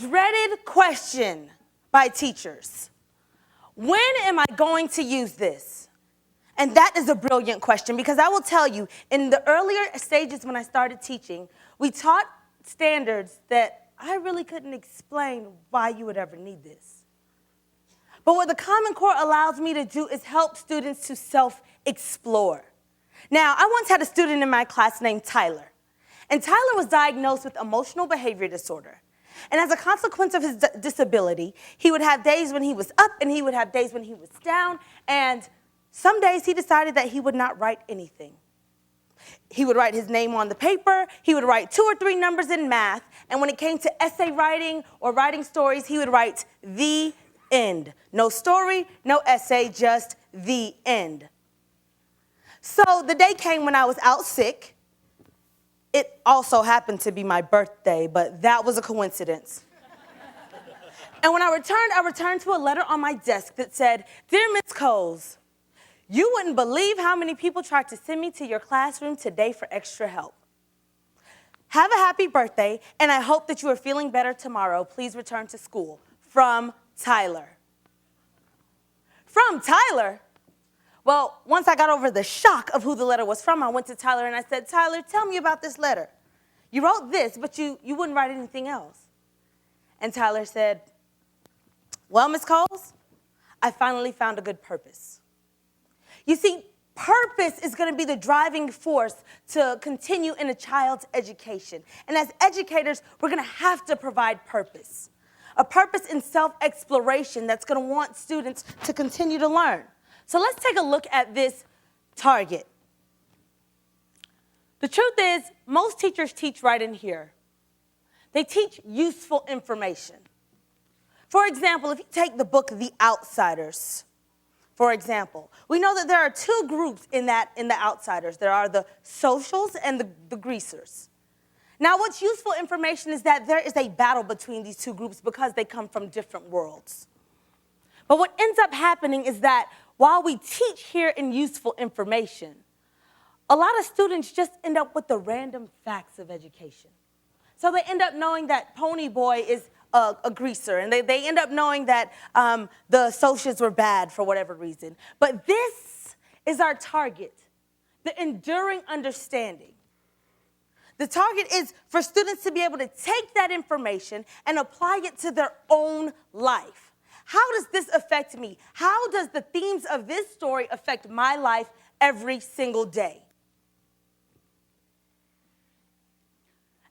dreaded question by teachers. When am I going to use this? And that is a brilliant question, because I will tell you, in the earlier stages when I started teaching, we taught standards that I really couldn't explain why you would ever need this. But what the Common Core allows me to do is help students to self-explore. Now, I once had a student in my class named Tyler. And Tyler was diagnosed with emotional behavior disorder. And as a consequence of his disability, he would have days when he was up and he would have days when he was down. And some days he decided that he would not write anything. He would write his name on the paper. He would write 2 or 3 numbers in math. And when it came to essay writing or writing stories, he would write the end. No story, no essay, just the end. So the day came when I was out sick. It also happened to be my birthday, but that was a coincidence. And when I returned to a letter on my desk that said, "Dear Ms. Coes, you wouldn't believe how many people tried to send me to your classroom today for extra help. Have a happy birthday, and I hope that you are feeling better tomorrow. Please return to school. From Tyler." From Tyler? Well, once I got over the shock of who the letter was from, I went to Tyler and I said, "Tyler, tell me about this letter. You wrote this, but you wouldn't write anything else." And Tyler said, "Well, Ms. Coles, I finally found a good purpose." You see, purpose is going to be the driving force to continue in a child's education. And as educators, we're going to have to provide purpose. A purpose in self-exploration that's going to want students to continue to learn. So let's take a look at this target. The truth is, most teachers teach right in here. They teach useful information. For example, if you take the book The Outsiders, for example, we know that there are 2 groups in The Outsiders. There are the socials and the greasers. Now, what's useful information is that there is a battle between these 2 groups because they come from different worlds. But what ends up happening is that while we teach here in useful information, a lot of students just end up with the random facts of education. So they end up knowing that Pony Boy is a greaser, and they end up knowing that the socials were bad for whatever reason. But this is our target, the enduring understanding. The target is for students to be able to take that information and apply it to their own life. How does this affect me? How does the themes of this story affect my life every single day?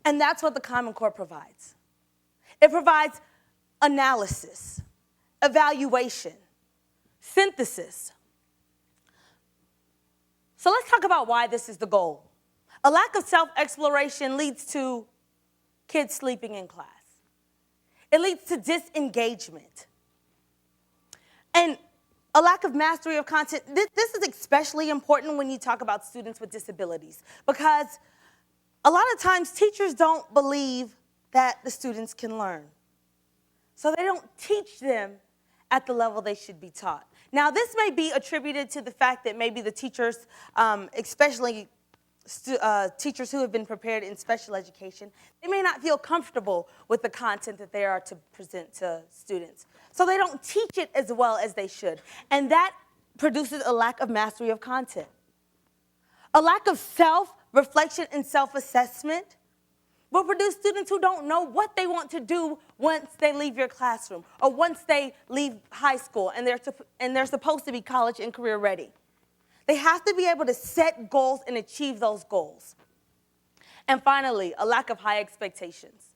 And that's what the Common Core provides. It provides analysis, evaluation, synthesis. So let's talk about why this is the goal. A lack of self-exploration leads to kids sleeping in class. It leads to disengagement. And a lack of mastery of content. This is especially important when you talk about students with disabilities, because a lot of times teachers don't believe that the students can learn. So they don't teach them at the level they should be taught. Now, this may be attributed to the fact that maybe the teachers, especially teachers who have been prepared in special education, they may not feel comfortable with the content that they are to present to students. So they don't teach it as well as they should. And that produces a lack of mastery of content. A lack of self-reflection and self-assessment will produce students who don't know what they want to do once they leave your classroom or once they leave high school and they're supposed to be college and career ready. They have to be able to set goals and achieve those goals. And finally, a lack of high expectations.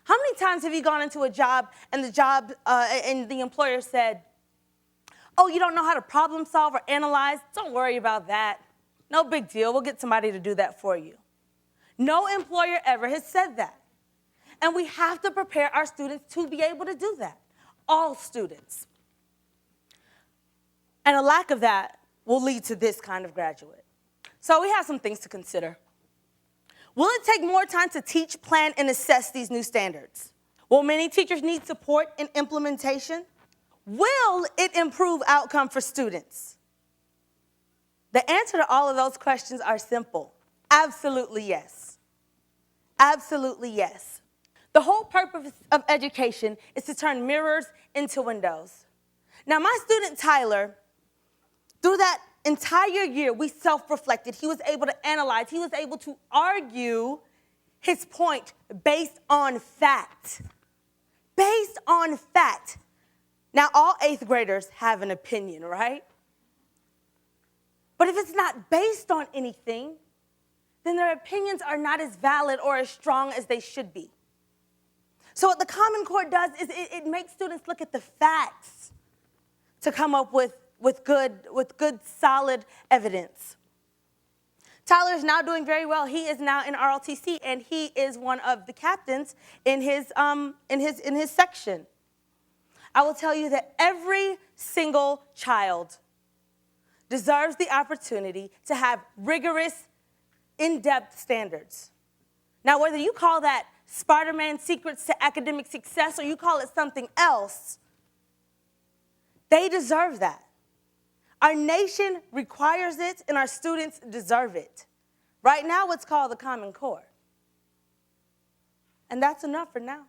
How many times have you gone into a job and the employer said, "Oh, you don't know how to problem solve or analyze? Don't worry about that. No big deal. We'll get somebody to do that for you." No employer ever has said that. And we have to prepare our students to be able to do that. All students. And a lack of that will lead to this kind of graduate. So we have some things to consider. Will it take more time to teach, plan, and assess these new standards? Will many teachers need support in implementation? Will it improve outcome for students? The answer to all of those questions are simple. Absolutely yes. Absolutely yes. The whole purpose of education is to turn mirrors into windows. Now, my student Tyler, through that entire year, we self-reflected. He was able to analyze. He was able to argue his point based on fact. Based on fact. Now, all 8th graders have an opinion, right? But if it's not based on anything, then their opinions are not as valid or as strong as they should be. So what the Common Core does is it makes students look at the facts to come up with good, solid evidence. Tyler is now doing very well. He is now in RLTC, and he is one of the captains in his section. I will tell you that every single child deserves the opportunity to have rigorous, in-depth standards. Now, whether you call that Spider-Man secrets to academic success or you call it something else, they deserve that. Our nation requires it, and our students deserve it. Right now, it's called the Common Core. And that's enough for now.